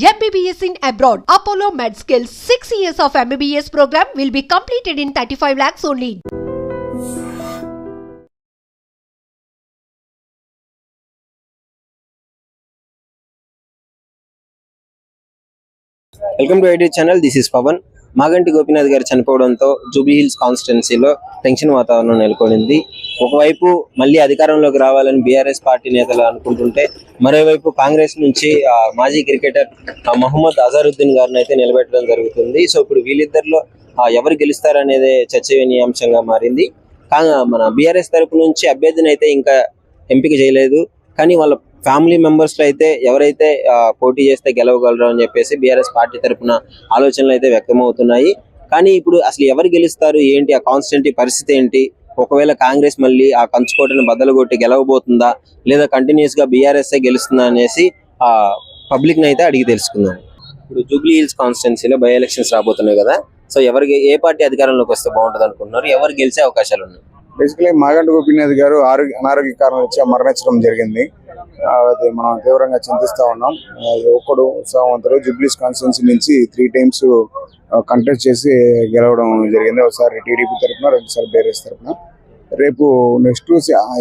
MBBS in abroad. Apollo MedSkill 6 years of MBBS program will be completed in 35 lakhs only. Welcome to IT channel. This is Pavan. Maganti Gopinath garu చనిపోవడంతో Jubilee hills కాన్స్టిట్యున్సీలో tension వాతావరణం నెలకొనింది. ఒకవైపు మళ్ళీ అధికారంలోకి రావాలని BRS party నేతలు అనుకుంటుంటే, మరోవైపు కాంగ్రెస్ నుంచి మాజీ క్రికెటర్ మహమ్మద్ అజారుద్దీన్ గారిని అయితే నిలబెట్టడం జరుగుతుంది. సో ఇప్పుడు వీళ్ళిద్దరిలో ఎవరు గెలుస్తారనేదే చర్చనీయాంశంగా మారింది. మన బీఆర్ఎస్ తరపు నుంచి అభ్యర్థిని అయితే ఇంకా ఎంపిక చేయలేదు, కానీ వాళ్ళ ఫ్యామిలీ మెంబర్స్ లో అయితే ఎవరైతే పోటీ చేస్తే గెలవగలరు అని చెప్పేసి బీఆర్ఎస్ పార్టీ తరఫున ఆలోచనలు అయితే వ్యక్తమవుతున్నాయి. కానీ ఇప్పుడు అసలు ఎవరు గెలుస్తారు ఏంటి, ఆ కాన్స్టిట్యూన్సీ పరిస్థితి ఏంటి, ఒకవేళ కాంగ్రెస్ మళ్ళీ ఆ కంచుకోటను బద్దలు కొట్టి గెలవబోతుందా లేదా కంటిన్యూస్ గా బీఆర్ఎస్ గెలుస్తుందా అనేసి పబ్లిక్ ని అయితే అడిగి తెలుసుకుందాం. ఇప్పుడు జూబ్లీ హిల్స్ కాన్స్టిట్యున్సీలో బై ఎలక్షన్స్ రాబోతున్నాయి కదా, సో ఏ పార్టీ అధికారంలోకి వస్తే బాగుంటుంది అనుకుంటున్నారు, ఎవరు గెలిచే అవకాశాలు ఉన్నాయి? బేసికలీ మాగంటి గోపీనాథ్ గారు అనారోగ్య కారణం వచ్చి మరణించడం జరిగింది. అది మనం తీవ్రంగా చింతిస్తా ఉన్నాం. ఒకడు ఉత్సాహవంతుడు జూబ్లీస్ కాన్స్టిట్యున్సీ నుంచి 3 times కంటెస్ట్ చేసి గెలవడం జరిగింది. ఒకసారి టీడీపీ తరఫున, 2 సార్లు బీఆర్ఎస్ తరఫున. రేపు నెక్స్ట్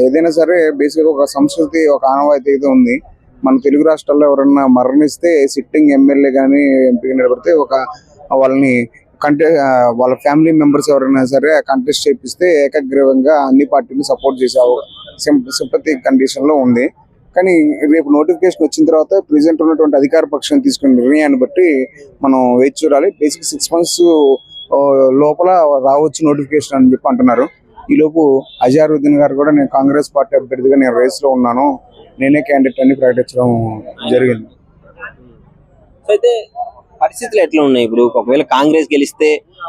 ఏదైనా సరే బేసిక్గా ఒక సంస్కృతి, ఒక ఆనవాయితీ అయితే ఉంది. మన తెలుగు రాష్ట్రాల్లో ఎవరన్నా మరణిస్తే సిట్టింగ్ ఎమ్మెల్యే కానీ ఎంపీగా నిలబడితే వాళ్ళని వాళ్ళ ఫ్యామిలీ మెంబర్స్ ఎవరైనా సరే కంటెస్ట్ చేపిస్తే ఏకగ్రీవంగా అన్ని పార్టీలు సపోర్ట్ చేసే సింపతి కండిషన్ లో ఉంది. కానీ రేపు నోటిఫికేషన్ వచ్చిన తర్వాత ప్రెసెంట్ ఉన్నటువంటి అధికార పక్షం తీసుకున్న నిర్ణయాన్ని బట్టి మనం వేచి చూడాలి. బేసిక్ 6 months లోపల రావచ్చు నోటిఫికేషన్ అని చెప్పి అంటున్నారు. ఈ లోపు అజారుద్దీన్ గారు కూడా నేను కాంగ్రెస్ పార్టీ అభ్యర్థిగా నేను రేస్ లో ఉన్నాను, నేనే క్యాండిడేట్ అని ప్రకటించడం జరిగింది. అయితే పరిస్థితులు ఎట్లా ఉన్నాయి? ఇప్పుడు ఒకవేళ కాంగ్రెస్ గెలిస్తే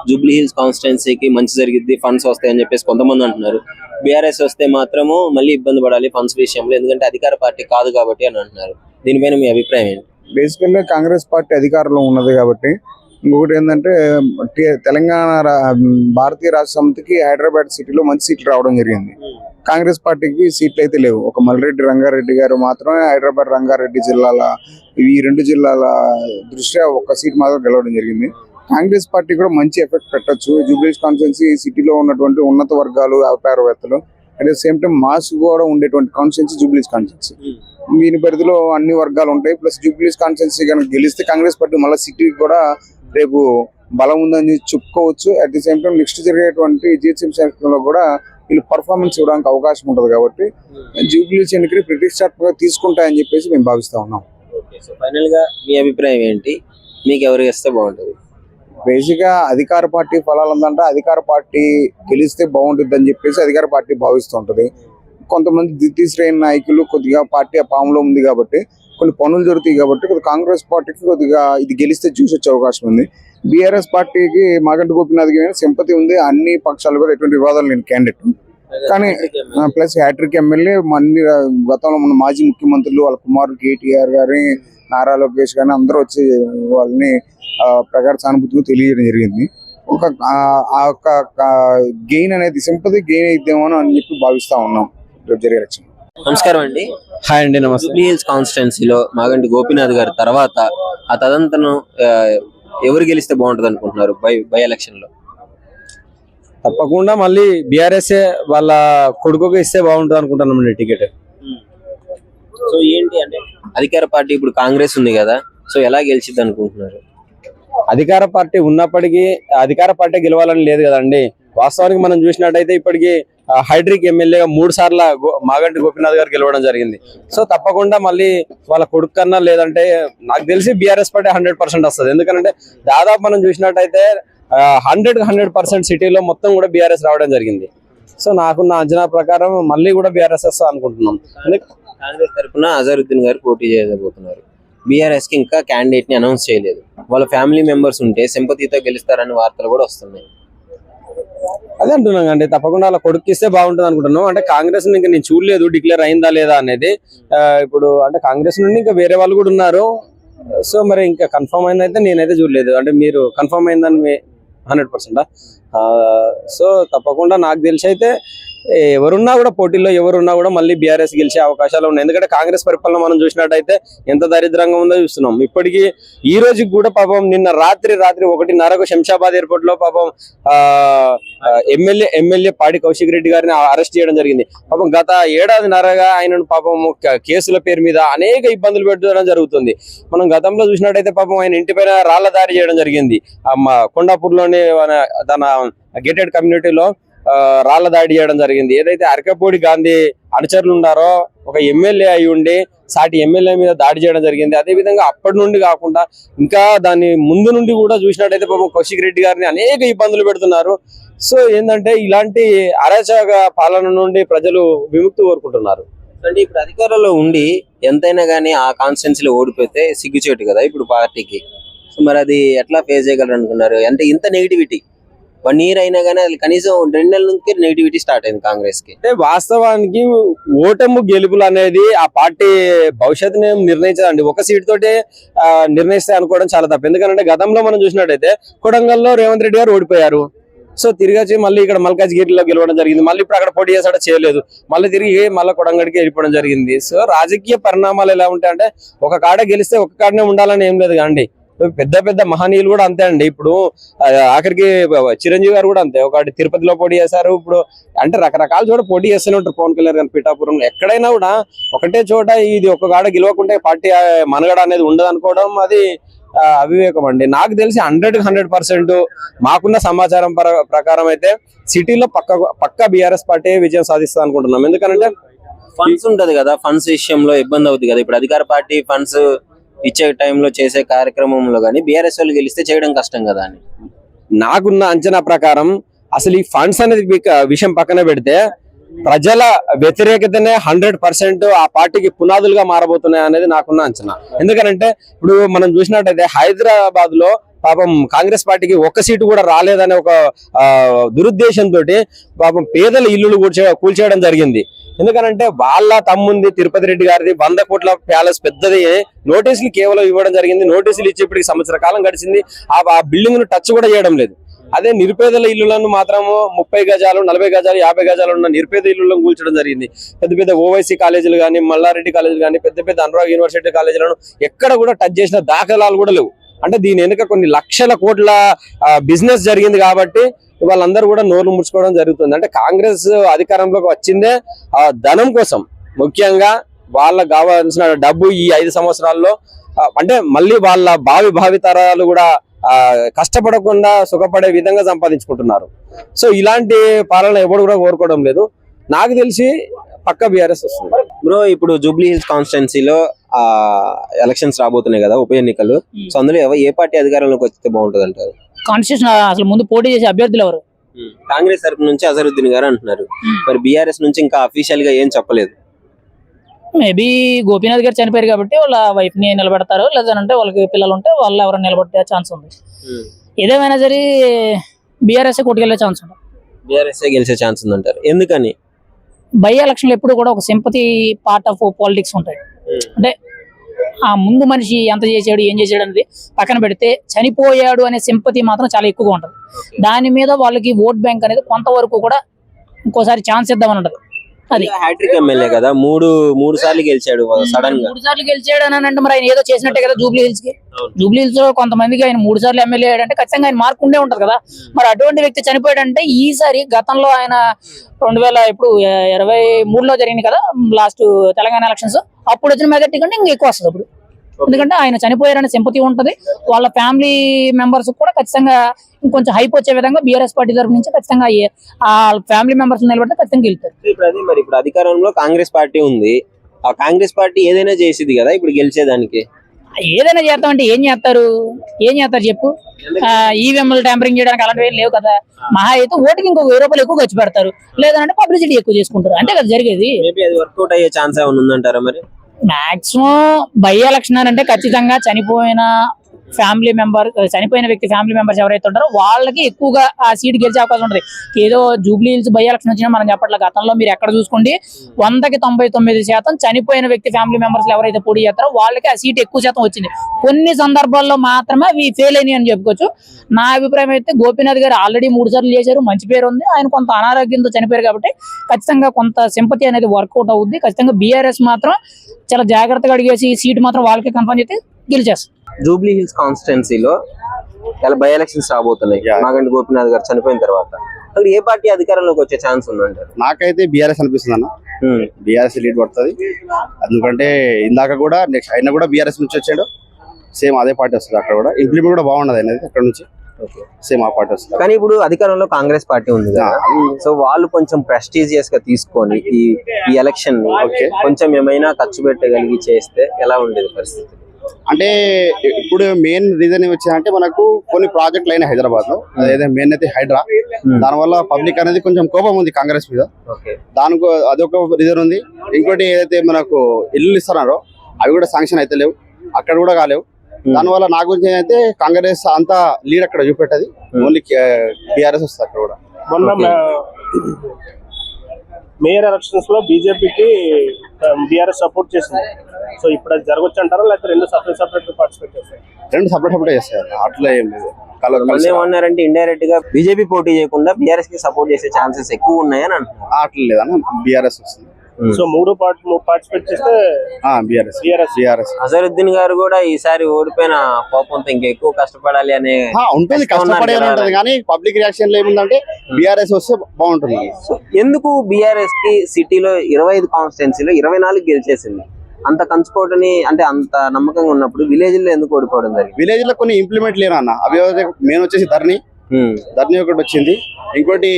జూబ్లీ హిల్స్ కాన్స్టిట్యున్సీకి మంచి జరిగిద్ది, ఫండ్స్ వస్తాయని చెప్పేసి కొంతమంది అంటున్నారు. బీఆర్ఎస్ వస్తే మాత్రము మళ్ళీ ఇబ్బంది పడాలి ఫండ్స్ విషయంలో, ఎందుకంటే అధికార పార్టీ కాదు కాబట్టి అని అంటున్నారు. దీనిపైన మీ అభిప్రాయం ఏంటి? బేసికల్గా కాంగ్రెస్ పార్టీ అధికారంలో ఉన్నది కాబట్టి. ఇంకొకటి ఏంటంటే తెలంగాణ భారతీయ రాష్ట్ర సమితికి హైదరాబాద్ సిటీలో మంచి సీట్లు రావడం జరిగింది. కాంగ్రెస్ పార్టీకి సీట్లు అయితే లేవు. ఒక మల్రెడ్డి రంగారెడ్డి గారు మాత్రమే హైదరాబాద్ రంగారెడ్డి జిల్లాల ఈ 2 జిల్లాల దృష్ట్యా ఒక సీట్ మాత్రం గెలవడం జరిగింది. కాంగ్రెస్ పార్టీ కూడా మంచి ఎఫెక్ట్ పెట్టచ్చు. జూబ్లీస్ కాన్స్టిట్యున్సీ సిటీలో ఉన్నటువంటి ఉన్నత వర్గాలు, వ్యాపారవేత్తలు, at the same time mass కూడా ఉండేటువంటి కాన్స్టిట్యున్సీ జూబ్లీస్ కాన్స్టిట్యున్సీ. దీని పరిధిలో అన్ని వర్గాలు ఉంటాయి. ప్లస్ జూబ్లీస్ కాన్స్టిట్యున్సీ కనుక గెలిస్తే కాంగ్రెస్ పార్టీ మళ్ళీ సిటీకి కూడా రేపు బలం ఉందని చెప్పుకోవచ్చు. At the same time next జరిగేటువంటి జిహెచ్ఎంసీ ఎలక్షన్లో కూడా వీళ్ళు పర్ఫార్మెన్స్ ఇవ్వడానికి అవకాశం ఉంటుంది కాబట్టి జూబ్లీస్ ఎన్నికలు ప్రతిష్టాత్మకంగా తీసుకుంటాయని చెప్పేసి మేము భావిస్తా ఉన్నాం. ఫైనల్ గా మీ అభిప్రాయం ఏంటి? మీకు ఎవరు చేస్తే బాగుంటుంది? బేసిక్ గా అధికార పార్టీ ఫలాలు ఉందంటే అధికార పార్టీ గెలిస్తే బాగుంటుంది అని చెప్పేసి అధికార పార్టీ భావిస్తూ ఉంటుంది. కొంతమంది ద్వితీయ శ్రేణి నాయకులు కొద్దిగా పార్టీ పాములో ఉంది కాబట్టి కొన్ని పనులు జరుగుతాయి కాబట్టి కాంగ్రెస్ పార్టీకి కొద్దిగా ఇది గెలిస్తే చూసి వచ్చే అవకాశం ఉంది. బీఆర్ఎస్ పార్టీకి మాగంటి గోపీనాథ్ సింపతి ఉంది. అన్ని పక్షాలు కూడా ఎటువంటి వివాదాలు లేని క్యాండిడేట్. కానీ ప్లస్ హ్యాట్రిక్ ఎమ్మెల్యే అన్ని గతంలో మన మాజీ ముఖ్యమంత్రులు వాళ్ళ కుమారుడు కేటీఆర్ గారి, నారా లోకేష్ గారిని అందరూ వచ్చి వాళ్ళని ప్రగాఢ సానుభూతిగా తెలియజేయడం జరిగింది. ఒక గెయిన్ అనేది సింపతి గెయిన్ అయితేమో అని చెప్పి భావిస్తా ఉన్నాం రేపు జరిగే ఎలక్షన్. నమస్కారం అండి. హాయ్ అండి. నమస్తే. జూబ్లీ హిల్స్ కాన్స్టిట్యున్సీలో మాగంటి గోపీనాథ్ గారి తర్వాత ఆ తదంతరం ఎవరు గెలిస్తే బాగుంటుంది అనుకుంటున్నారు బై ఎలక్షన్ లో? తప్పకుండా మళ్ళీ బీఆర్ఎస్ వాళ్ళ కొడుకుగా ఇస్తే బాగుంటుంది అనుకుంటున్నాం టికెట్. సో ఏంటి అంటే అధికార పార్టీ ఇప్పుడు కాంగ్రెస్ ఉంది కదా, సో ఎలా గెలిచిద్ది అనుకుంటున్నారు? అధికార పార్టీ ఉన్నప్పటికీ అధికార పార్టీ గెలవాలని లేదు కదండి. వాస్తవానికి మనం చూసినట్టయితే ఇప్పటికీ హైడ్రిక్ ఎమ్మెల్యేగా 3 సార్లు మాగంటి గోపీనాథ్ గారు గెలవడం జరిగింది. సో తప్పకుండా మళ్ళీ వాళ్ళ కొడుకు కన్నా లేదంటే నాకు తెలిసి బీఆర్ఎస్ పార్టీ 100% వస్తుంది. ఎందుకంటే దాదాపు మనం చూసినట్టయితే 100% సిటీలో మొత్తం కూడా బీఆర్ఎస్ రావడం జరిగింది. సో నాకున్న అంచనా ప్రకారం మళ్ళీ కూడా బీఆర్ఎస్ వస్తా అనుకుంటున్నాం. కాంగ్రెస్ తరఫున అజారుద్దీన్ గారు పోటీ చేయబోతున్నారు. బీఆర్ఎస్ కి ఇంకా క్యాండిడేట్ ని అనౌన్స్ చేయలేదు. వాళ్ళ ఫ్యామిలీ మెంబర్స్ ఉంటే సింపతితో గెలుస్తారని వార్తలు కూడా వస్తున్నాయి. అదే అంటున్నాం అండి, తప్పకుండా అలా కొడుకు ఇస్తే బాగుంటుంది అనుకుంటున్నాం. అంటే కాంగ్రెస్ ఇంకా నేను చూడలేదు డిక్లేర్ అయిందా లేదా అనేది. ఇప్పుడు అంటే కాంగ్రెస్ నుండి ఇంకా వేరే వాళ్ళు కూడా ఉన్నారు. సో మరి ఇంకా కన్ఫర్మ్ అయిందైతే నేనైతే చూడలేదు. అంటే మీరు కన్ఫర్మ్ అయిందని 100%. సో తప్పకుండా నాకు తెలిసి అయితే ఎవరున్నా కూడా పోటీలో ఎవరున్నా కూడా మళ్ళీ బీఆర్ఎస్ గెలిచే అవకాశాలు ఉన్నాయి. ఎందుకంటే కాంగ్రెస్ పరిపాలన మనం చూసినట్టయితే ఎంత దరిద్రంగా ఉందో చూస్తున్నాం. ఇప్పటికీ ఈ రోజుకి కూడా పాపం నిన్న రాత్రి 1:30కు శంషాబాద్ ఎయిర్పోర్ట్ లో పాపం ఎమ్మెల్యే పాడి కౌశిక్ రెడ్డి గారిని అరెస్ట్ చేయడం జరిగింది. పాపం గత ఏడాదిన్నరగా ఆయనను పాపం కేసుల పేరు మీద అనేక ఇబ్బందులు పెట్టడం జరుగుతుంది. మనం గతంలో చూసినట్టయితే పాపం ఆయన ఇంటిపైన రాళ్ల దాడి చేయడం జరిగింది. కొండాపూర్ లోని తన గేటెడ్ కమ్యూనిటీలో రాళ్ల దాడి చేయడం జరిగింది. ఏదైతే అరకపూడి గాంధీ అనుచరులు ఉన్నారో ఒక ఎమ్మెల్యే అయి ఉండి సాటి ఎమ్మెల్యే మీద దాడి చేయడం జరిగింది. అదే విధంగా అప్పటి నుండి కాకుండా ఇంకా దాని ముందు నుండి కూడా చూసినట్టయితే పాపం కౌశిక్ రెడ్డి గారిని అనేక ఇబ్బందులు పెడుతున్నారు. సో ఏంటంటే ఇలాంటి అరాచక పాలన నుండి ప్రజలు విముక్తి కోరుకుంటున్నారు. అంటే ఇప్పుడు అధికారంలో ఉండి ఎంతైనా గానీ ఆ కాన్స్టిట్యున్సీలో ఓడిపోతే సిగ్గుచేటు కదా ఇప్పుడు పార్టీకి. సో మరి అది ఎట్లా ఫేస్ చేయగలరు అనుకున్నారు? అంటే ఇంత నెగిటివిటీ 1 year అయినా కానీ అది కనీసం 2 నెలల నుంచి నెగిటివిటీ స్టార్ట్ అయింది కాంగ్రెస్ కి. అంటే వాస్తవానికి ఓటము గెలుపులు అనేది ఆ పార్టీ భవిష్యత్తుని నిర్ణయించదండి. ఒక సీట్ తోటే నిర్ణయిస్తాయి అనుకోవడం చాలా తప్పు. ఎందుకంటే గతంలో మనం చూసినట్టయితే కొడంగల్లో రేవంత్ రెడ్డి గారు ఓడిపోయారు. సో తిరిగి వచ్చి మళ్ళీ ఇక్కడ మల్కాజ్గిరిలో గెలవడం జరిగింది. మళ్ళీ ఇప్పుడు అక్కడ పోటీ చేసాడో చేయలేదు, మళ్ళీ తిరిగి మళ్ళీ కొడంగడికి వెళ్ళిపోవడం జరిగింది. సో రాజకీయ పరిణామాలు ఎలా ఉంటాయంటే ఒక కాడ గెలిస్తే ఒక కాడనే ఉండాలని ఏం లేదు కాండి. పెద్ద మహనీయులు కూడా అంతే అండి. ఇప్పుడు ఆఖరికి చిరంజీవి గారు కూడా అంతే, ఒకటి తిరుపతిలో పోటీ చేశారు. ఇప్పుడు అంటే రకరకాల చోట పోటీ చేస్తూనే ఉంటారు. పవన్ కళ్యాణ్ గారు పిఠాపురంలో ఎక్కడైనా కూడా ఒకటే చోట ఇది ఒక కాడ గెలవకుంటే పార్టీ మనగడ అనేది ఉండదు అనుకోవడం అది అవివేకం అండి. నాకు తెలిసి 100% మాకున్న సమాచారం ప్రకారం అయితే సిటీలో పక్క బీఆర్ఎస్ పార్టీ విజయం సాధిస్తుంది అనుకుంటున్నాం. ఎందుకంటే ఫండ్స్ ఉంటది కదా, ఫండ్స్ విషయంలో ఇబ్బంది అవుతుంది కదా. ఇప్పుడు అధికార పార్టీ ఫండ్స్ ఇచ్చే టైంలో చేసే కార్యక్రమంలో కానీ బీఆర్ఎస్ వాళ్ళు గెలిస్తే చేయడం కష్టం కదా అని నాకున్న అంచనా ప్రకారం. అసలు ఈ ఫండ్స్ అనేది విషయం పక్కన పెడితే ప్రజల వ్యతిరేకతనే 100% ఆ పార్టీకి పునాదులుగా మారబోతున్నాయి అనేది నాకున్న అంచనా. ఎందుకంటే ఇప్పుడు మనం చూసినట్టయితే హైదరాబాద్ లో పాపం కాంగ్రెస్ పార్టీకి ఒక్క సీటు కూడా రాలేదనే ఒక దురుద్దేశంతో పాపం పేదల ఇల్లులు కూల్చేయడం జరిగింది. ఎందుకంటే వాళ్ళ తమ్ముంది తిరుపతి రెడ్డి గారిది 100 కోట్ల ప్యాలెస్ పెద్దది నోటీసులు కేవలం ఇవ్వడం జరిగింది. నోటీసులు ఇచ్చేప్పటికి సంవత్సర కాలం గడిచింది. ఆ బిల్డింగ్ ను టచ్ కూడా చేయడం లేదు. అదే నిరుపేదల ఇల్లులను మాత్రము 30 గజాలు 40 గజాలు 50 గజాలు ఉన్న నిరుపేద ఇల్లులను కూల్చడం జరిగింది. పెద్ద ఓవైసీ కాలేజీలు కానీ, మల్లారెడ్డి కాలేజీలు కానీ, పెద్ద అనురాగ్ యూనివర్సిటీ కాలేజీలను ఎక్కడ కూడా టచ్ చేసిన దాఖలాలు కూడా లేవు. అంటే దీని వెనుక కొన్ని లక్షల కోట్ల బిజినెస్ జరిగింది కాబట్టి వాళ్ళందరూ కూడా నోర్లు ముడుచుకోవడం జరుగుతుంది. అంటే కాంగ్రెస్ అధికారంలోకి వచ్చిందే ఆ ధనం కోసం, ముఖ్యంగా వాళ్ళకి కావాల్సిన డబ్బు ఈ 5 సంవత్సరాల్లో అంటే మళ్ళీ వాళ్ళ భావి తరాలు కూడా కష్టపడకుండా సుఖపడే విధంగా సంపాదించుకుంటున్నారు. సో ఇలాంటి పాలన ఎవరు కూడా కోరుకోవడం లేదు. నాకు తెలిసి పక్క బీఆర్ఎస్ వస్తుంది. బ్రో ఇప్పుడు జూబ్లీ హిల్స్ కాన్స్టిట్యున్సీలో ఎలక్షన్స్ రాబోతున్నాయి కదా, ఉప ఎన్నికలు. సో అందులో ఏ పార్టీ అధికారంలోకి వస్తే బాగుంటుంది అంటారు? కాన్స్టిట్యూషన్ అసలు ముందు పోటీ చేసే అభ్యర్థులు ఎవరు? కాంగ్రెస్ తరపు నుంచి అజరుద్దీన్ గారు అంటున్నారు. మరి బీఆర్ఎస్ నుంచి ఇంకా అఫీషియల్ గా ఏం చెప్పలేదు. మేబీ గోపీనాథ్ గారు చనిపోయారు కాబట్టి వాళ్ళ వైఫ్ ని నిలబెడతారు, లేదంటే వాళ్ళకి పిల్లలు ఉంటే వాళ్ళు ఎవరైనా నిలబెట్టే ఛాన్స్ ఉంది. ఏదేమైనా సరే బీఆర్ఎస్ కొట్టుకెళ్లే ఛాన్స్ ఉంది. బీఆర్ఎస్ గెలిచే ఛాన్స్ ఉందంటారు. ఎందుకని? బై ఎలక్షన్లు ఎప్పుడు కూడా ఒక సింపతి పార్ట్ ఆఫ్ పాలిటిక్స్ ఉంటాయి. అంటే ఆ ముందు మనిషి ఎంత చేసాడు ఏం చేసాడు అనేది పక్కన పెడితే చనిపోయాడు అనే సింపతి మాత్రం చాలా ఎక్కువగా ఉంటుంది. దాని మీద వాళ్ళకి ఓట్ బ్యాంక్ అనేది కొంతవరకు కూడా ఇంకోసారి ఛాన్స్ ఇద్దామని ఉంటుంది. అది హ్యాట్రిక్ ఎమ్మెల్యే కదా, మూడు సార్లు గెలిచాడు సడన్ గా. 3 సార్లు గెలిచాడు అని అంటే మరి ఆయన ఏదో చేసినట్టే కదా. జూబ్లీ హిల్స్ లో కొంతమందికి ఆయన 3 సార్లు ఎమ్మెల్యే అయ్యాడంటే ఖచ్చితంగా ఆయన మార్క్ ఉండే ఉంటది కదా. మరి అటువంటి వ్యక్తి చనిపోయాడంటే ఈసారి గతంలో ఆయన 2023లో జరిగింది కదా లాస్ట్ తెలంగాణ ఎలక్షన్స్, అప్పుడు వచ్చిన మెజార్టీ కంటే ఇంకా ఎక్కువ వస్తుంది అప్పుడు. ఎందుకంటే ఆయన చనిపోయారనే సింపతి ఉంటది. వాళ్ళ ఫ్యామిలీ మెంబర్స్ కూడా ఖచ్చితంగా ఇంకొంచెం హైప్ వచ్చే విధంగా బీఆర్ఎస్ పార్టీ తరఫు నుంచి ఖచ్చితంగా ఆ ఫ్యామిలీ మెంబర్స్ నిలబడితే ఖచ్చితంగా గెలుతారు. ఇప్పుడు అధికారంలో కాంగ్రెస్ పార్టీ ఉంది. ఆ కాంగ్రెస్ పార్టీ ఏదైనా చేసింది కదా ఇప్పుడు గెలిచేదానికి. ఏదైనా చేస్తామంటే ఏం చేస్తారు చెప్పు. ఈవీఎంలు ట్యాంపరింగ్ చేయడానికి అలాంటివి లేవు కదా. మహా అయితే ఓటుకి ఇంకో 1000 రూపాయలు ఎక్కువ ఖర్చు పెడతారు, లేదంటే పబ్లిసిటీ ఎక్కువ చేసుకుంటారు, అంతే కదా జరిగేది. వర్కౌట్ అయ్యే ఛాన్స్ ఏమైనా ఉందంటారా? మరి మాక్సిమం బై ఎలక్షన్ అంటే ఖచ్చితంగా చనిపోయిన ఫ్యామిలీ మెంబర్, చనిపోయిన వ్యక్తి ఫ్యామిలీ మెంబర్స్ ఎవరైతే ఉంటారో వాళ్ళకి ఎక్కువగా ఆ సీట్ గెలిచే అవకాశం ఉంటుంది. ఏదో జూబ్లీ హిల్స్ బై ఎలక్షన్ వచ్చినా మనం చెప్పట్లేదు, గతంలో మీరు ఎక్కడ చూసుకోండి 100కి 99% చనిపోయిన వ్యక్తి ఫ్యామిలీ మెంబర్స్ ఎవరైతే పోటీ చేస్తారో వాళ్ళకి ఆ సీట్ ఎక్కువ శాతం వచ్చింది. కొన్ని సందర్భాల్లో మాత్రమే అవి ఫెయిల్ అయినాయి అని చెప్పుకోవచ్చు. నా అభిప్రాయం అయితే గోపీనాథ్ గారు ఆల్రెడీ 3 సార్లు చేశారు, మంచి పేరు ఉంది, ఆయన కొంత అనారోగ్యంతో చనిపోయారు కాబట్టి ఖచ్చితంగా కొంత సింపతి అనేది వర్కౌట్ అవుద్ది. ఖచ్చితంగా బీఆర్ఎస్ మాత్రం చాలా జాగ్రత్తగా అడిగేసి సీట్ మాత్రం వాళ్ళకి కన్ఫర్మ్ చేస్తే గెలిచేస్తారు. జూబ్లీ హిల్స్ కాన్స్టిట్యున్సీలో ఇలా బై ఎలక్షన్స్ రాబోతున్నాయి. మాగంటి గోపీనాథ్ గారు చనిపోయిన తర్వాత అక్కడ ఏ పార్టీ అధికారంలోకి వచ్చే ఛాన్స్ ఉందంటారు? నాకైతే బీఆర్ఎస్ అనిపిస్తుంది అన్న. బీఆర్ఎస్ లీడ్ పడుతుంది. ఎందుకంటే ఇందాక కూడా నెక్స్ట్ ఆయన కూడా బీఆర్ఎస్ నుంచి వచ్చాడు, సేమ్ అదే పార్టీ వస్తుంది. అక్కడ కూడా ఇంప్లిమెంట్ కూడా బాగున్నది అనేది అక్కడ నుంచి సేమ్ ఆ పార్టీ వస్తుంది. కానీ ఇప్పుడు అధికారంలో కాంగ్రెస్ పార్టీ ఉంది కదా, సో వాళ్ళు కొంచెం ప్రెస్టీజియస్ గా తీసుకొని ఈ ఎలక్షన్ కొంచెం ఏమైనా ఖర్చు పెట్టగలిగి చేస్తే ఎలా ఉండేది పరిస్థితి? అంటే ఇప్పుడు మెయిన్ రీజన్ ఏమొచ్చిందంటే మనకు కొన్ని ప్రాజెక్టులు అయినా హైదరాబాద్ లో, అదే మెయిన్ అయితే హైడ్రా, దానివల్ల పబ్లిక్ అనేది కొంచెం కోపం ఉంది కాంగ్రెస్ మీద. దానికి అదొక రీజన్ ఉంది. ఇంకోటి ఏదైతే మనకు ఇల్లు ఇస్తున్నారో అవి కూడా శాంక్షన్ అయితే లేవు, అక్కడ కూడా కాలేవు. దానివల్ల నా గురించి అయితే కాంగ్రెస్ అంతా లీడ్ అక్కడ చూపెట్టది, ఓన్లీ బీఆర్ఎస్ వస్తుంది అక్కడ కూడా. మొన్న మేయర్ ఎలక్షన్స్ లో బీజేపీకి బీఆర్ఎస్ సపోర్ట్ చేసింది. సో ఇప్పుడు అది జరగొచ్చు అంటారా, లేకపోతే రెండు సపరేట్ పార్టిసిపేట్ చేస్తాయి? రెండు సపరేట్ చేస్తారు, అట్లా ఏం లేదు. ఏమన్నారంటే ఇండైరెక్ట్ గా బీజేపీ పోటీ చేయకుండా బీఆర్ఎస్ కి సపోర్ట్ చేసే ఛాన్సెస్ ఎక్కువ ఉన్నాయని అంటున్నారు. అట్లా లేదన్న, బీఆర్ఎస్ వస్తుంది. సో మూడు పార్టిసిపేట్ చేస్తే బీఆర్ఎస్. అజరుద్దీన్ గారు కూడా ఈసారి ఓడిపోయిన కోపంతో ఇంకా ఎక్కువ కష్టపడాలి అనే ఉంటుంది, కష్టపడే ఉంటుంది. కానీ పబ్లిక్ రియాక్షన్ లో ఏముందంటే బీఆర్ఎస్ వస్తే బాగుంటుంది. ఎందుకు బీఆర్ఎస్ కి సిటీలో 25 కాన్స్టిట్యున్సీలో 24 గెలిచేసింది? అంత కంచుకోవటని అంటే అంత నమ్మకంగా ఉన్నప్పుడు విలేజ్ లో ఎందుకు ఓడిపోవడం జరిగింది? విలేజ్ లో కొన్ని ఇంప్లిమెంట్ లేరు అన్న. అవి మెయిన్ వచ్చేసి ధరణి ఒకటి వచ్చింది. ఇంకోటి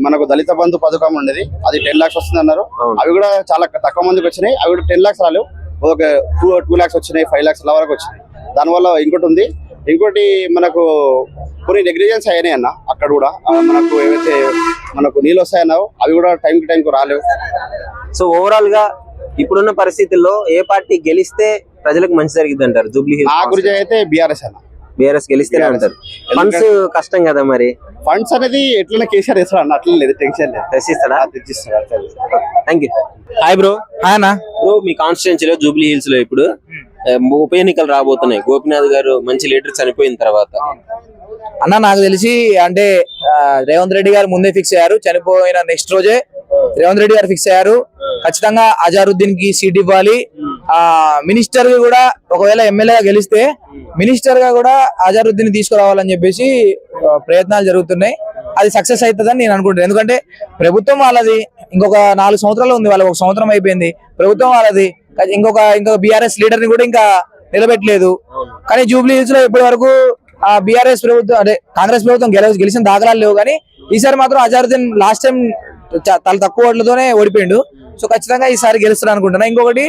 మనకు దళిత బంధు పథకం ఉండేది, అది 10 lakhs వస్తుంది అన్నారు. అవి కూడా చాలా తక్కువ మందికి వచ్చినాయి. అవి కూడా 10 lakhs రాలేవు, ఒక 2 lakhs వచ్చినాయి, 5 lakhs వరకు వచ్చినాయి. దానివల్ల ఇంకోటి ఉంది. ఇంకోటి మనకు కొన్ని నెగ్లిజెన్స్ అయినాయి అన్న. అక్కడ కూడా మనకు ఏవైతే మనకు నీళ్ళు వస్తాయన్నావు అవి కూడా టైం కు రాలేవు. సో ఓవరాల్ గా ఇప్పుడున్న పరిస్థితుల్లో ఏ పార్టీ గెలిస్తే ప్రజలకు మంచి జరిగింది అంటారు? జూబ్లీ హిల్స్ నా గురించి అయితే బీఆర్ఎస్ అన్న. బీఆర్ఎస్ గెలిస్తేనే అంటారు. ఫండ్స్ కష్టం కదా మరి, ఫండ్స్ అనేది ఎట్లనే కేసీఆర్ వేస్తాడు అన్న, అట్లా లేదు, టెన్షన్ లేదు, తెచ్చిస్తాడా? తెచ్చిస్తాడు. Thank you. Hi bro. అన్న బ్రో, మీ కాన్స్టిట్యున్సీలో జూబ్లీ హిల్స్ లో ఇప్పుడు ఉప ఎన్నికలు రాబోతున్నాయి. గోపీనాథ్ గారు మంచి లీడర్ చనిపోయిన తర్వాత అన్న నాకు తెలిసి అంటే రేవంత్ రెడ్డి గారు ముందే ఫిక్స్ అయ్యారు, చనిపోయిన నెక్స్ట్ రోజే రేవంత్ రెడ్డి గారు ఫిక్స్ అయ్యారు. ఖచ్చితంగా అజారుద్దీన్ కి సీట్ ఇవ్వాలి. మినిస్టర్ కూడా ఒకవేళ ఎమ్మెల్యేగా గెలిస్తే మినిస్టర్ గా కూడా అజారుద్దీన్ తీసుకురావాలని చెప్పేసి ప్రయత్నాలు జరుగుతున్నాయి. అది సక్సెస్ అవుతుందని నేను అనుకుంటున్నాను. ఎందుకంటే ప్రభుత్వం వాళ్ళది, ఇంకొక 4 సంవత్సరాలు ఉంది, వాళ్ళకి 1 సంవత్సరం అయిపోయింది. ప్రభుత్వం వాళ్ళది, ఇంకొక బీఆర్ఎస్ లీడర్ ని కూడా ఇంకా నిలబెట్టలేదు. కానీ జూబ్లీ హిల్స్ లో ఇప్పటి వరకు బీఆర్ఎస్ ప్రభుత్వం అంటే కాంగ్రెస్ ప్రభుత్వం గెలిచిన దాఖలాలు లేవు. కానీ ఈసారి మాత్రం అజారుద్దీన్ లాస్ట్ టైం చాలా తక్కువ ఓట్లతోనే ఓడిపోయిండు. సో ఖచ్చితంగా ఈసారి గెలుస్తాను అనుకుంటున్నా. ఇంకొకటి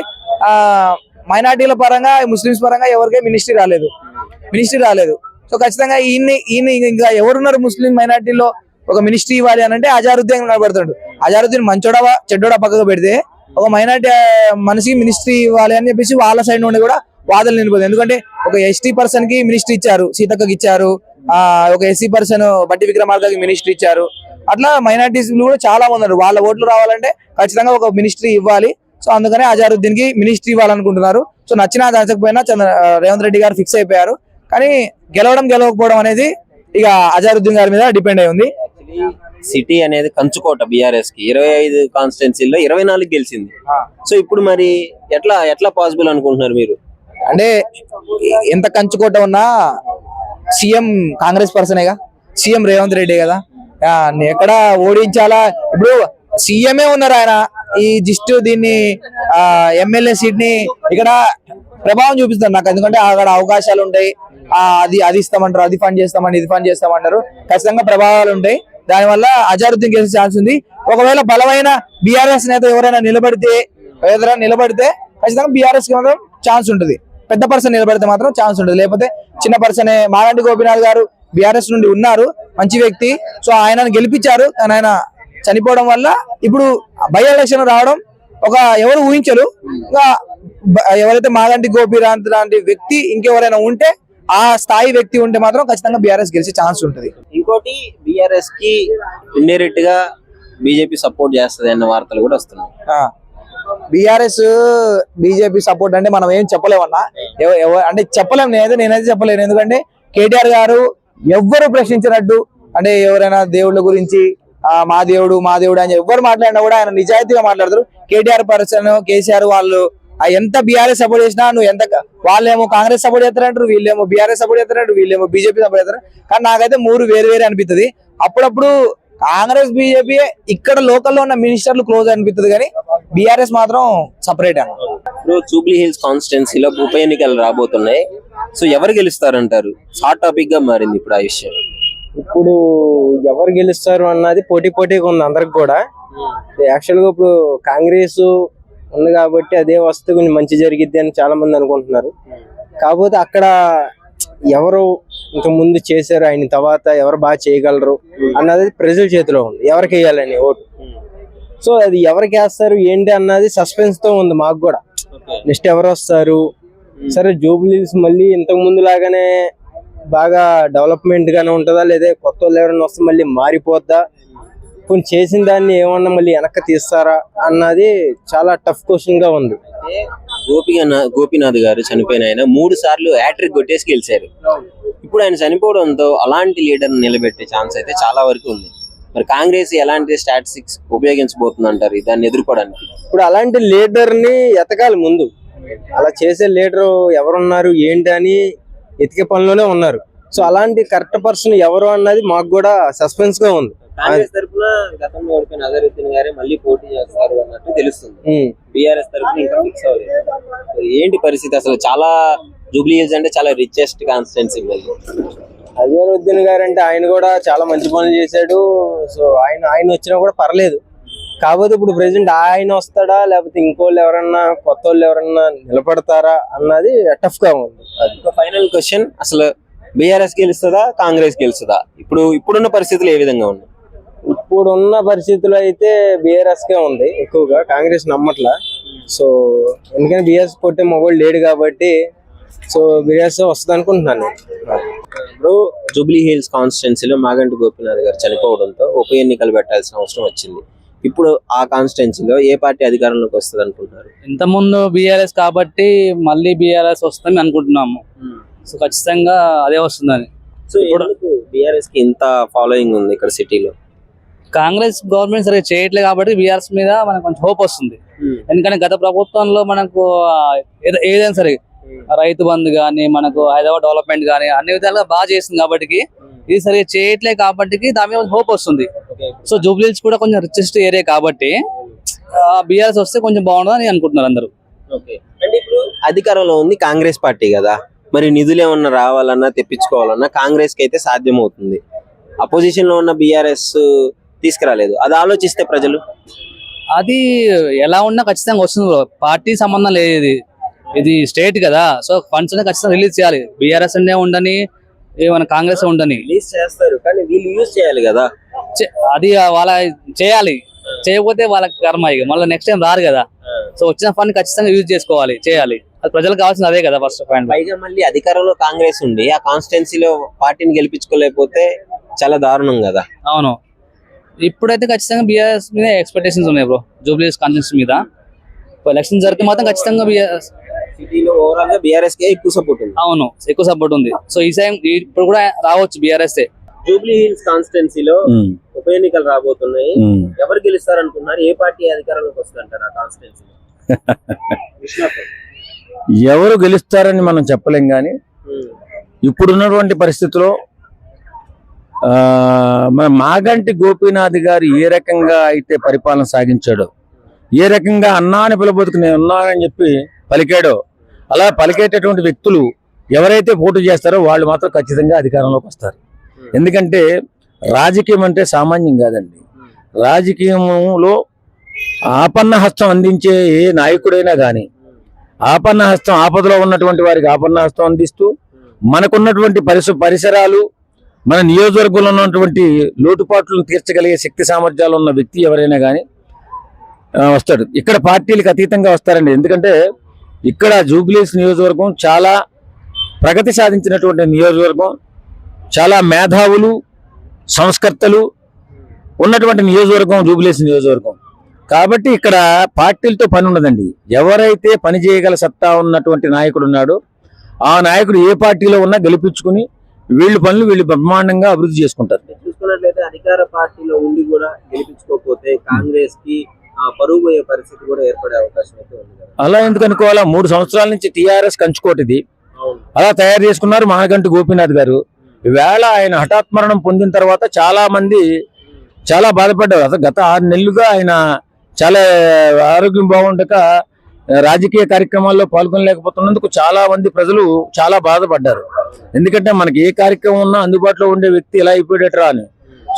మైనార్టీల పరంగా, ముస్లిమ్స్ పరంగా ఎవరికే మినిస్ట్రీ రాలేదు. సో ఖచ్చితంగా ఈయన ఇంకా ఎవరున్నారు ముస్లిం మైనార్టీలో ఒక మినిస్ట్రీ ఇవ్వాలి అని అంటే అజారుద్దీన్ కనబడుతుండు. అజారుద్దీన్ మంచోడా చెడ్డోడా పక్కకు పెడితే ఒక మైనార్టీ మనిషికి మినిస్ట్రీ ఇవ్వాలి అని చెప్పేసి వాళ్ళ సైడ్ నుండి కూడా వాదనలు నిలిపోతుంది. ఎందుకంటే ఒక ఎస్టీ పర్సన్ కి మినిస్ట్రీ ఇచ్చారు, సీతక్కకి ఇచ్చారు. ఒక ఎస్సీ పర్సన్ బట్టి విక్రమార్కకి మినిస్ట్రీ ఇచ్చారు. అట్లా మైనార్టీస్ కూడా చాలా మంది ఉన్నారు. వాళ్ళ ఓట్లు రావాలంటే ఖచ్చితంగా ఒక మినిస్ట్రీ ఇవ్వాలి. సో అందుకనే అజారుద్దీన్ కి మినిస్ట్రీ ఇవ్వాలనుకుంటున్నారు. సో నచ్చినా నచ్చకపోయినా రేవంత్ రెడ్డి గారు ఫిక్స్ అయిపోయారు. కానీ గెలవకపోవడం అనేది ఇక అజారుద్దీన్ గారి మీద డిపెండ్ అయి ఉంది. సిటీ అనేది కంచుకోట బీఆర్ఎస్ కి 25 కాన్స్టిట్యున్సీల్లో 24 గెలిచింది. సో ఇప్పుడు మరి ఎట్లా పాసిబుల్ అనుకుంటున్నారు మీరు? అంటే ఎంత కంచుకోట ఉన్నా సీఎం కాంగ్రెస్ పర్సనేగా, సీఎం రేవంత్ రెడ్డి కదా, ఎక్కడ ఓడించాలా? ఇప్పుడు సీఎంఏ ఉన్నారు ఆయన, ఈ జిస్ట్ దీన్ని ఎమ్మెల్యే సీట్ ని ఇక్కడ ప్రభావం చూపిస్తారు నాకు. ఎందుకంటే అక్కడ అవకాశాలు ఉంటాయి, అది ఇస్తామంటారు, అది ఫండ్ చేస్తామని, ఇది ఫండ్ చేస్తామంటారు. ఖచ్చితంగా ప్రభావాలు ఉంటాయి. దానివల్ల అజారుద్దీన్ గెలిచే ఛాన్స్ ఉంది. ఒకవేళ బలమైన బీఆర్ఎస్ నేత ఎవరైనా నిలబడితే ఖచ్చితంగా బీఆర్ఎస్ కి మాత్రం ఛాన్స్ ఉంటుంది. పెద్ద పర్సన్ నిలబడితే మాత్రం ఛాన్స్ ఉంటుంది. లేకపోతే చిన్న పర్సనే. మాగంటి గోపీనాథ్ గారు బీఆర్ఎస్ నుండి ఉన్నారు, మంచి వ్యక్తి. సో ఆయనను గెలిపించారు. కానీ ఆయన చనిపోవడం వల్ల ఇప్పుడు బై ఎలక్షన్ రావడం ఎవరు ఊహించరు. ఇంకా ఎవరైతే మాగంటి గోపీనాథ్ లాంటి వ్యక్తి ఇంకెవరైనా ఉంటే ఆ స్థాయి వ్యక్తి ఉంటే మాత్రం ఖచ్చితంగా బీఆర్ఎస్ గెలిచే ఛాన్స్ ఉంటుంది. ఇంకోటి బీఆర్ఎస్ కి ఇండైరెక్ట్ గా బీజేపీ సపోర్ట్ చేస్తది అన్న వార్తలు కూడా వస్తున్నాయి. బీఆర్ఎస్ బీజేపీ సపోర్ట్ అంటే మనం ఏం చెప్పలేమన్నా, అంటే చెప్పలేము. నేనైతే చెప్పలేను. ఎందుకంటే కేటీఆర్ గారు ఎవ్వరు ప్రశ్నించినట్టు, అంటే ఎవరైనా దేవుళ్ళ గురించి మా దేవుడు అని ఎవరు మాట్లాడినా కూడా ఆయన నిజాయితీగా మాట్లాడతారు. కేటీఆర్ పర్సన్, కేసీఆర్ వాళ్ళు ఎంత బీఆర్ఎస్ సపోర్ట్ చేసినా, నువ్వు ఎంత వాళ్ళేమో కాంగ్రెస్ సపోర్ట్ చేస్తారంటారు, వీళ్ళేమో బీఆర్ఎస్ సపోర్ట్ చేస్తారంటారు, వీళ్ళేమో బీజేపీ సపోర్ట్ చేస్తారు. కానీ నాకైతే మూడు వేరు అనిపిస్తుంది. అప్పుడప్పుడు కాంగ్రెస్ బీజేపీ ఇక్కడ లోకల్లో ఉన్న మినిస్టర్లు క్లోజ్ అనిపిస్తుంది, కానీ బీఆర్ఎస్ మాత్రం సపరేట్ అన్న. ఇప్పుడు జూబ్లీ హిల్స్ కాన్స్టిట్యున్సీలో ఉప ఎన్నికలు రాబోతున్నాయి. సో ఎవరు గెలుస్తారంటారు? హాట్ టాపిక్ గా మారింది ఇప్పుడు ఆ విషయం. ఇప్పుడు ఎవరు గెలుస్తారు అన్నది పోటీగా ఉంది అందరికి కూడా. యాక్చువల్ గా ఇప్పుడు కాంగ్రెస్ ఉంది కాబట్టి అదే వస్తే కొంచెం మంచి జరిగిద్ది అని చాలా మంది అనుకుంటున్నారు. కాకపోతే అక్కడ ఎవరు ఇంత ముందు చేశారు, ఆయన తర్వాత ఎవరు బాగా చేయగలరు అన్నది ప్రజల చేతిలో ఉంది, ఎవరికి వేయాలని ఓటు. సో అది ఎవరికి వేస్తారు ఏంటి అన్నది సస్పెన్స్ తో ఉంది మాకు కూడా. నెక్స్ట్ ఎవరు వస్తారు, సరే జూబ్లీ హిల్స్ మళ్ళీ ఇంతకు ముందు లాగానే బాగా డెవలప్మెంట్ గానే ఉంటుందా, లేదా కొత్త వాళ్ళు ఎవరైనా వస్తే మళ్ళీ మారిపోద్దా, కొన్ని చేసిన దాన్ని ఏమన్నా మళ్ళీ వెనక్కి తీస్తారా అన్నది చాలా టఫ్ క్వశ్చన్ గా ఉంది. గోపీనాథ్ గారు చనిపోయిన ఆయన 3 సార్లు హ్యాట్రిక్ కొట్టేసి గెలిచారు. ఇప్పుడు ఆయన చనిపోవడంతో అలాంటి లీడర్ నిలబెట్టే ఛాన్స్ అయితే చాలా వరకు ఉంది. మరి కాంగ్రెస్ ఎలాంటి స్టాటిస్టిక్స్ ఉపయోగించబోతుంది అంటారు దాన్ని ఎదుర్కోవడానికి? ఇప్పుడు అలాంటి లీడర్ ని ఎతకాలి ముందు. అలా చేసే లీడర్ ఎవరున్నారు ఏంటి అని ఎతికే పనిలోనే ఉన్నారు. సో అలాంటి కరెక్ట్ పర్సన్ ఎవరు అన్నది మాకు కూడా సస్పెన్స్ గా ఉంది. కాంగ్రెస్ తరఫున గతంలో ఓడిపోయిన అజరుద్దీన్ గారే మళ్ళీ పోటీ చేస్తారు అన్నట్టు తెలుస్తుంది. బీఆర్ఎస్ తరఫున ఇంకా ఫిక్స్ అవ్వలేదు. ఏంటి పరిస్థితి అసలు? చాలా జూబ్లీ హిల్స్ అంటే చాలా రిచెస్ట్ కాన్స్టిట్యున్సీ. అజరుద్దీన్ గారు అంటే ఆయన కూడా చాలా మంచి పనులు చేశాడు. సో ఆయన వచ్చినా కూడా పర్లేదు. కాకపోతే ఇప్పుడు ప్రెసెంట్ ఆయన వస్తాడా లేకపోతే ఇంకోళ్ళు ఎవరన్నా కొత్త వాళ్ళు ఎవరన్నా నిలబడతారా అన్నది టఫ్ గా ఉంది. ఫైనల్ క్వశ్చన్, అసలు బీఆర్ఎస్ గెలుస్తుందా కాంగ్రెస్ గెలుస్తుందా? ఇప్పుడున్న పరిస్థితులు ఏ విధంగా ఉన్నాయి? ఇప్పుడున్న పరిస్థితులు అయితే బీఆర్ఎస్ కే ఉంది ఎక్కువగా, కాంగ్రెస్ నమ్మట్లా. సో ఎందుకంటే బీఆర్ఎస్ కొట్టే మొగోళ్ళు లేడు కాబట్టి సో బీఆర్ఎస్ వస్తుంది అనుకుంటున్నాను. ఇప్పుడు జూబ్లీ హిల్స్ కాన్స్టిట్యున్సీలో మాగంటి గోపీనాథ్ గారు చనిపోవడంతో ఉప ఎన్నికలు పెట్టాల్సిన అవసరం వచ్చింది. ఇప్పుడు ఆ కాన్స్టిట్యున్సీలో ఏ పార్టీ అధికారంలోకి వస్తుంది అనుకుంటున్నారు? ఇంత ముందు బీఆర్ఎస్ కాబట్టి మళ్ళీ బీఆర్ఎస్ వస్తుందని అనుకుంటున్నాము. సో ఖచ్చితంగా అదే వస్తుందని. సో ఇప్పుడు బీఆర్ఎస్ కి ఇంత ఫాలోయింగ్ ఉంది ఇక్కడ సిటీలో. కాంగ్రెస్ గవర్నమెంట్ సరిగ్గా చేయట్లేదు కాబట్టి బీఆర్ఎస్ మీద మనకు కొంచెం హోప్ వస్తుంది. ఎందుకంటే గత ప్రభుత్వంలో మనకు ఏదైనా సరే రైతు బంధు కానీ, మనకు హైదరాబాద్ డెవలప్మెంట్ కానీ అన్ని విధాలుగా బాగా చేస్తుంది కాబట్టి, ఇది సరిగ్గా చేయట్లేదు కాబట్టి దాని మీద హోప్ వస్తుంది. సో జూబ్లీ హిల్స్ కూడా కొంచెం రిచెస్ట్ ఏరియా కాబట్టి బీఆర్ఎస్ వస్తే కొంచెం బాగుంటుందని అనుకుంటున్నారు అందరూ. అంటే ఇప్పుడు అధికారంలో ఉంది కాంగ్రెస్ పార్టీ కదా, మరి నిధులు ఏమన్నా రావాలన్నా తెప్పించుకోవాలన్నా కాంగ్రెస్ కి అయితే సాధ్యమవుతుంది. అపోజిషన్ లో ఉన్న బీఆర్ఎస్ తీసుకురాలేదు. అది ఆలోచిస్తే ప్రజలు అది ఎలా ఉన్నా ఖచ్చితంగా వస్తుంది. పార్టీ సంబంధం లేదు, ఇది స్టేట్ కదా. సో ఫండ్స్ ఖచ్చితంగా రిలీజ్ చేయాలి. బీఆర్ఎస్ అనే ఉండని, ఏమైనా కాంగ్రెస్ ఉండని రిలీజ్ చేస్తారు, కానీ వీళ్ళు యూజ్ చేయాలి కదా. అది వాళ్ళ చేయాలి. చేయకపోతే వాళ్ళకి కర్మ, ఇక మళ్ళీ నెక్స్ట్ టైం రారు కదా. సో వచ్చిన ఫండ్ ఖచ్చితంగా యూజ్ చేసుకోవాలి, చేయాలి. అది ప్రజలకు కావాల్సింది అదే కదా ఫస్ట్ ఆఫ్ ఆల్. పైగా మళ్ళీ అధికారంలో కాంగ్రెస్ ఉండి ఆ కాన్స్టిట్యున్సీలో పార్టీని గెలిపించుకోలేకపోతే చాలా దారుణం కదా. అవును, ఇప్పుడైతే ఖచ్చితంగా బీఆర్ఎస్ మీద ఎక్స్పెక్టేషన్స్ ఉన్నాయి బ్రో. జూబ్లీ హిల్స్ కాన్స్టిట్యున్సీ మీద ఎలక్షన్ జరిగితే మాత్రం ఖచ్చితంగా బీఆర్ఎస్ సిటీలో ఓవరాల్ గా బీఆర్ఎస్ కే ఎక్కువ సపోర్ట్ ఉంది. అవును, ఎక్కువ సపోర్ట్ ఉంది. సో ఈ టైం ఇప్పుడు కూడా రావచ్చు బీఆర్ఎస్. జూబ్లీ హిల్స్ కాన్స్టిట్యున్సీలో ఉప ఎన్నికలు రాబోతున్నాయి. ఎవరు గెలుస్తారు అనుకున్నారు? ఏ పార్టీ అధికారంలోకి వస్తుంటారు ఆ కాన్స్టిట్యున్సీలో? ఎవరు గెలుస్తారని మనం చెప్పలేం, కానీ ఇప్పుడున్నటువంటి పరిస్థితిలో మన మాగంటి గోపీనాథ్ గారు ఏ రకంగా అయితే పరిపాలన సాగించాడో, ఏ రకంగా అన్నా అని పిలబోతుకు నేను ఉన్నానని చెప్పి పలికాడో, అలా పలికేటటువంటి వ్యక్తులు ఎవరైతే పోటీ చేస్తారో వాళ్ళు మాత్రం ఖచ్చితంగా అధికారంలోకి వస్తారు. ఎందుకంటే రాజకీయం అంటే సామాన్యం కాదండి. రాజకీయంలో ఆపన్న హస్తం అందించే ఏ నాయకుడైనా కానీ ఆపన్న హస్తం, ఆపదలో ఉన్నటువంటి వారికి ఆపన్న హస్తం అందిస్తూ, మనకున్నటువంటి పరిసరాలు, మన నియోజకవర్గంలో ఉన్నటువంటి లోటుపాట్లను తీర్చగలిగే శక్తి సామర్థ్యాలు ఉన్న వ్యక్తి ఎవరైనా కానీ వస్తాడు. ఇక్కడ పార్టీలకు అతీతంగా వస్తారండి. ఎందుకంటే ఇక్కడ జూబ్లీ హిల్స్ నియోజకవర్గం చాలా ప్రగతి సాధించినటువంటి నియోజకవర్గం, చాలా మేధావులు, సంస్కర్తలు ఉన్నటువంటి నియోజకవర్గం జూబ్లీహిల్స్ నియోజకవర్గం. కాబట్టి ఇక్కడ పార్టీలతో పని ఉండదండి. ఎవరైతే పని చేయగల సత్తా ఉన్నటువంటి నాయకుడు ఉన్నాడో ఆ నాయకుడు ఏ పార్టీలో ఉన్నా గెలిపించుకుని వీళ్ళు పనులు వీళ్ళు బ్రహ్మాండంగా అభివృద్ధి చేసుకుంటారు. చూసుకున్నట్లయితే అధికార పార్టీలో ఉండి కూడా గెలిపించుకోకపోతే కాంగ్రెస్ కి పరువు పోయే పరిస్థితి కూడా ఏర్పడే అవకాశం అయితే ఉంది కదా. అలా ఎందుకు అనుకోవాలా? 3 సంవత్సరాల నుంచి టీఆర్ఎస్ కంచుకోటిది అలా తయారు చేసుకున్నారు మాగంటి గోపీనాథ్ గారు. ఈవేళ ఆయన హఠాత్ మరణం పొందిన తర్వాత చాలా మంది చాలా బాధపడ్డారు. అసలు గత 6 నెలలుగా ఆయన చాలా ఆరోగ్యం బాగుండక రాజకీయ కార్యక్రమాల్లో పాల్గొనలేకపోతున్నందుకు చాలా మంది ప్రజలు చాలా బాధపడ్డారు. ఎందుకంటే మనకి ఏ కార్యక్రమం ఉన్నా అందుబాటులో ఉండే వ్యక్తి ఎలా అయిపోయేటరా అని.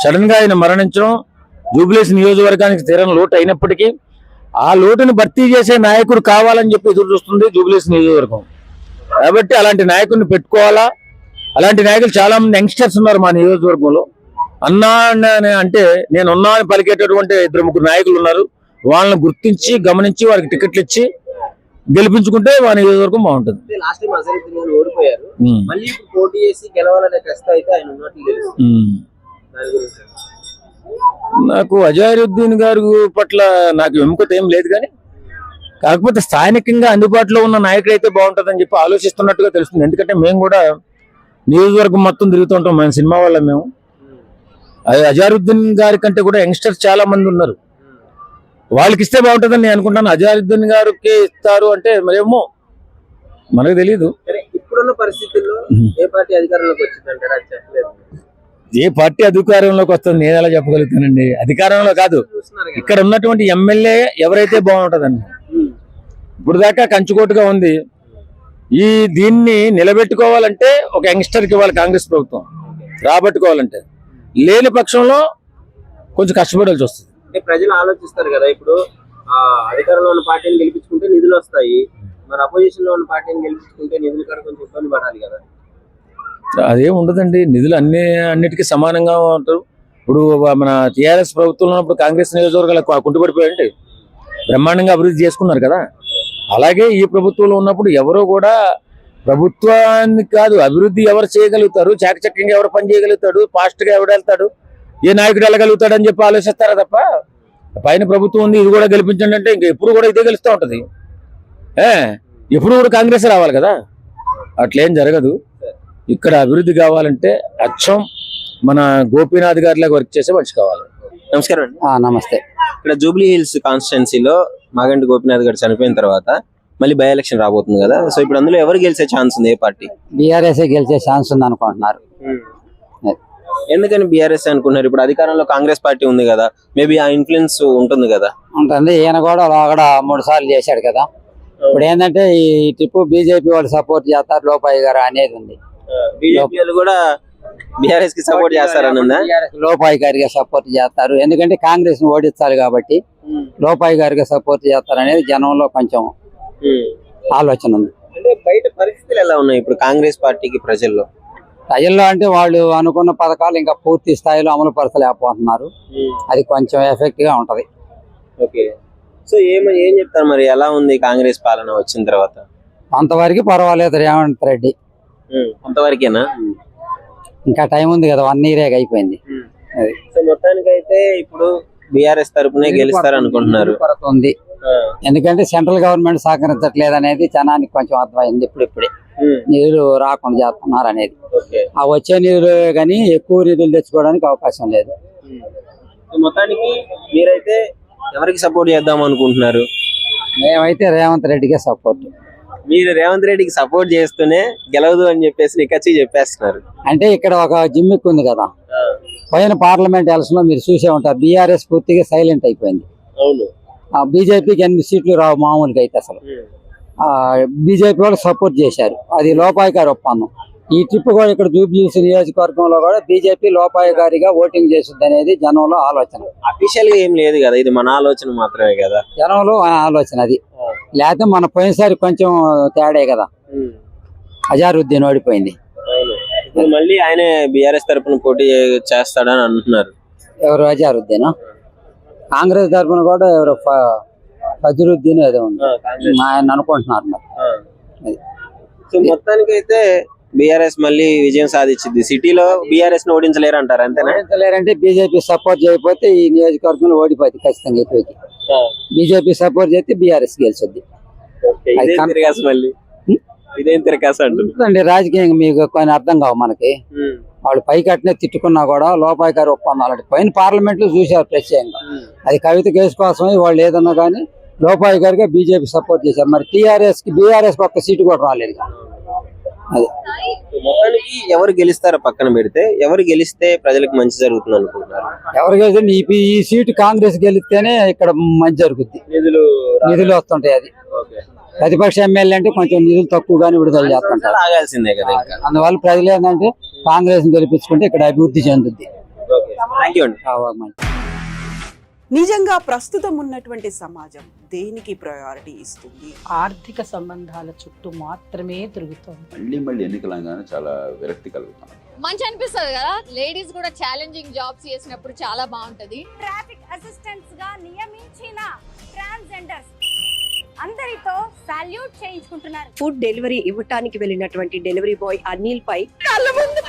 సడన్ గా ఆయన మరణించడం జూబ్లీహిల్స్ నియోజకవర్గానికి తీరని లోటు అయినప్పటికీ ఆ లోటుని భర్తీ చేసే నాయకుడు కావాలని చెప్పి ఎదురు చూస్తుంది జూబ్లీహిల్స్ నియోజకవర్గం. కాబట్టి అలాంటి నాయకుడిని పెట్టుకోవాలా. అలాంటి నాయకులు చాలా మంది యంగ్స్టర్స్ ఉన్నారు మా నియోజకవర్గంలో. అన్నా అంటే నేను ఉన్నా అని పలికేటటువంటి 2-3 నాయకులు ఉన్నారు. వాళ్ళని గుర్తించి గమనించి వారికి టికెట్లు ఇచ్చి గెలిపించుకుంటే మా నియోజకవర్గం బాగుంటుంది. లాస్ట్ టైం అసదుద్దీన్ ఓడిపోయారు, మళ్ళీ ఇప్పుడు పోటీ చేసి గెలవాలనే కష్టం అయితే ఆయన ఉన్నట్లు తెలుసు. నాకు అజారుద్దీన్ గారి పట్ల నాకు విముఖత ఏం లేదు, కానీ కాకపోతే స్థానికంగా అందుబాటులో ఉన్న నాయకుడు అయితే బాగుంటుందని చెప్పి ఆలోచిస్తున్నట్టుగా తెలుస్తుంది. ఎందుకంటే మేము కూడా నియోజకవర్గం మొత్తం తిరుగుతుంటాం, మన సినిమా వల్ల మేము. అజారుద్దీన్ గారి కంటే కూడా యంగ్స్టర్స్ చాలా మంది ఉన్నారు, వాళ్ళకి ఇస్తే బాగుంటుందని నేను అనుకుంటాను. అజారుద్దీన్ గారికి ఇస్తారు అంటే మరేమో మనకు తెలియదు. ఇప్పుడున్న పరిస్థితుల్లో ఏ పార్టీ అధికారంలోకి వచ్చిందంటారు? అది చెప్పలేదు. ఏ పార్టీ అధికారంలోకి వస్తుంది నేను ఎలా చెప్పగలుగుతానండి? అధికారంలో కాదు, ఇక్కడ ఉన్నటువంటి ఎమ్మెల్యే ఎవరైతే బాగుంటుందండి. ఇప్పుడు దాకా కంచుకోటుగా ఉంది. దీన్ని నిలబెట్టుకోవాలంటే ఒక యంగ్స్టర్కి ఇవ్వాలి కాంగ్రెస్ ప్రభుత్వం, రాబట్టుకోవాలంటే. లేని పక్షంలో కొంచెం కష్టపడాల్సి వస్తుంది. ప్రజలు ఆలోచిస్తారు కదా, ఇప్పుడు అధికారంలో ఉన్న పార్టీని గెలిపించుకుంటే నిధులు వస్తాయి, మరి అపోజిషన్ లో ఉన్న పార్టీని గెలిపించుకుంటే నిధులు కూడా కొంచెం ఇబ్బంది పడాలి కదా. అదేం ఉండదండి, నిధులు అన్నిటికీ సమానంగా ఉంటారు. ఇప్పుడు మన టీఆర్ఎస్ ప్రభుత్వంలో ఉన్నప్పుడు కాంగ్రెస్ నియోజకవర్గాలు కుంటుపడిపోయాయండి, బ్రహ్మాండంగా అభివృద్ధి చేసుకున్నారు కదా. అలాగే ఈ ప్రభుత్వంలో ఉన్నప్పుడు ఎవరో కూడా ప్రభుత్వానికి కాదు, అభివృద్ధి ఎవరు చేయగలుగుతారు, చాకచక్యంగా ఎవరు పని చేయగలుగుతాడు, ఫాస్ట్ గా ఎవరు వెళ్తాడు, ఏ నాయకుడు వెళ్ళగలుగుతాడు అని చెప్పి ఆలోచిస్తారా తప్ప పైన ప్రభుత్వం ఉంది ఇది కూడా గెలిపించండి అంటే ఇంకా ఎప్పుడు కూడా ఇదే గెలుస్తూ ఉంటది. ఎప్పుడు కూడా కాంగ్రెస్ రావాలి కదా, అట్లేం జరగదు. ఇక్కడ అభివృద్ధి కావాలంటే అచ్చం మన గోపీనాథ్ గారిలాగా వర్క్ చేసే మనిషి కావాలి. నమస్కారం అండి. నమస్తే. ఇక్కడ జూబ్లీహిల్స్ కాన్స్టిట్యున్సీలో మాగంటి గోపీనాథ్ గారు చనిపోయిన తర్వాత మళ్ళీ బై ఎలక్షన్ రాబోతుంది కదా, సో ఇప్పుడు అందులో ఎవరు గెలిచే ఛాన్స్ ఉంది? ఏ పార్టీ? బీఆర్ఎస్ గెలిచే ఛాన్స్ ఉంది అనుకుంటున్నారు. ఎందుకని బీఆర్ఎస్ అనుకుంటున్నారు? ఇప్పుడు అధికారంలో కాంగ్రెస్ పార్టీ ఉంది కదా, మేబీ ఆ ఇన్ఫ్లుయెన్స్ ఉంటుంది కదా. ఉంటుంది, ఈయన కూడా 3 సార్లు చేశాడు కదా. ఇప్పుడు ఏంటంటే ఈ ట్రిప్ బీజేపీ వాళ్ళు సపోర్ట్ చేస్తారు, లోపాయి గారు అనేది ఉంది. బీజేపీ వాళ్ళు కూడా బీఆర్ఎస్ కి సపోర్ట్ చేస్తారని ఉందా? లోపాయి గారికి సపోర్ట్ చేస్తారు, ఎందుకంటే కాంగ్రెస్ ను ఓడించాలి కాబట్టి లోపాయి గారికి సపోర్ట్ చేస్తారు అనేది జనంలో కొంచెం ఆలోచన ఉంది. అంటే బయట పరిస్థితులు ఎలా ఉన్నాయి ఇప్పుడు కాంగ్రెస్ పార్టీకి ప్రజల్లో? ప్రజల్లో అంటే వాళ్ళు అనుకున్న పథకాలు ఇంకా పూర్తి స్థాయిలో అమలు పరచలేకపోతున్నారు, అది కొంచెం ఎఫెక్ట్ గా ఉంటది. ఓకే, సో ఏం చెప్తారు మరి, ఎలా ఉంది కాంగ్రెస్ పాలన వచ్చిన తర్వాత? అంతవరకు పర్వాలేదు రేవంత్ రెడ్డి. అంతవరకేనా? ఇంకా టైం ఉంది కదా, 1 ఇయర్ అయిపోయింది. సో మొత్తానికి అయితే ఇప్పుడు బీఆర్ఎస్ తరపునే గెలుస్తారు అనుకుంటున్నారు. ఉంది, ఎందుకంటే సెంట్రల్ గవర్నమెంట్ సహకరించట్లేదు అనేది జనానికి కొంచెం అర్థమైంది. ఇప్పుడే నీళ్లు రాకుండా చేస్తున్నారు అనేది. ఆ వచ్చే నీరు కానీ ఎక్కువ నిధులు తెచ్చుకోవడానికి అవకాశం లేదు. మొత్తానికి మీరైతే ఎవరికి సపోర్ట్ చేద్దాం అనుకుంటున్నారు? మేమైతే రేవంత్ రెడ్డికే సపోర్ట్. మీరు రేవంత్ రెడ్డికి సపోర్ట్ చేస్తూనే గెలవదు అని చెప్పేసి నిక్కచ్చి చెప్పేస్తున్నారు. అంటే ఇక్కడ ఒక జిమ్మిక్ ఉంది కదా, పైన పార్లమెంట్ ఎలక్షన్ లో మీరు చూసే ఉంటారు, బీఆర్ఎస్ పూర్తిగా సైలెంట్ అయిపోయింది. అవును, బీజేపీకి 8 సీట్లు రావు మామూలుగా అయితే. అసలు బీజేపీ వాళ్ళు సపోర్ట్ చేశారు, అది లోపాయి గారి ఒప్పందం. ఈ ట్రిప్ కూడా ఇక్కడ జూబ్లీహిల్స్ నియోజకవర్గంలో కూడా బీజేపీ లోపాయి గారిగా ఓటింగ్ చేస్తుంది అనేది జనంలో ఆలోచన. అఫీషియల్ గా ఏం లేదు కదా, ఇది మన ఆలోచన మాత్రమే కదా, జనంలో ఆలోచన అది. లేకపోతే మన పోయినసారి కొంచెం తేడే కదా, అజారుద్దీన్ ఓడిపోయింది. మళ్ళీ ఆయనే బీఆర్ఎస్ తరపున పోటీ చేస్తాడని అంటున్నారు. ఎవరు? అజారుద్దీన్. కాంగ్రెస్ తరపున కూడా ఎవరు ఫజరుద్దీన్ ఏదో ఉంది ఆయన అనుకుంటున్నారు మరి. సో మొత్తానికి అయితే బీఆర్ఎస్ మళ్ళీ విజయం సాధించింది. సిటీలో బీఆర్ఎస్ ని ఓడించలేరు అంటారు, అంతేనా? ఓడించలేరంటే బీజేపీ సపోర్ట్ చేయకపోతే ఈ నియోజకవర్గంలో ఓడిపోతుంది ఖచ్చితంగా. ఎక్కువకి బీజేపీ సపోర్ట్ చేస్తే బీఆర్ఎస్ గెలిచింది. ఇదేం తిరగాసు మళ్ళీ, ఇదేం తిరగాసు అంటుంది. రాజకీయంగా మీకు కొన్ని అర్థం కావు మనకి. వాళ్ళు పైకట్నే తిట్టుకున్నా కూడా లోపాయికారి ఒప్పందాలు పైన పార్లమెంట్ లో చూశారు ప్రత్యేకంగా. అది కవిత కేసు కోసమే వాళ్ళు ఏదన్నా కానీ లోపాయికారిగా బీజేపీ సపోర్ట్ చేశారు. మరి బీఆర్ఎస్ ఒక్క సీటు కూడా రాలేదు. అది మొత్తానికి ఎవరు గెలుస్తారో పక్కన పెడితే, ఎవరు గెలిస్తే ప్రజలకు మంచి జరుగుతుంది అనుకుంటున్నారు? ఎవరు గెలిస్తే ఈ సీటు కాంగ్రెస్ గెలిస్తేనే ఇక్కడ మంచి జరుగుద్ది. నిధులు వస్తుంటాయి. అది ప్రతిపక్ష ఎమ్మెల్యే అంటే కొంచెం నిధులు తక్కువగానే విడుదల చేస్తుంటారు. ఆగాల్సిందే కదా ఇంకా. అందువల్ల ప్రజలు ఏంటంటే కాంగ్రెస్ గెలిపించుకుంటే ఇక్కడ అభివృద్ధి చెందుద్ది. థ్యాంక్ యూ అండి. నిజంగా ప్రస్తుతం ఉన్నటువంటి సమాజం దేనికి ప్రయారిటీ ఇస్తుంది? ఆర్థిక సంబంధాల చుట్టూ మాత్రమే తిరుగుతుంది. మళ్ళీ ఎన్నికలంగానే చాలా విరక్తి కలుగుతాం. మంచి అనిపిస్తుంది కదా, లేడీస్ కూడా ఛాలెంజింగ్ జాబ్స్ చేసినప్పుడు చాలా బాగుంటది. ట్రాఫిక్ అసిస్టెంట్స్ గా నియమించిన ట్రాన్స్జెండర్స్ అందరితో సాల్యూట్ చేయించుకుంటున్నారు. ఫుడ్ డెలివరీ ఇవ్వటానికి వెళ్ళినటువంటి డెలివరీ బాయ్ అనిల్ పై కళ్ళ ముందు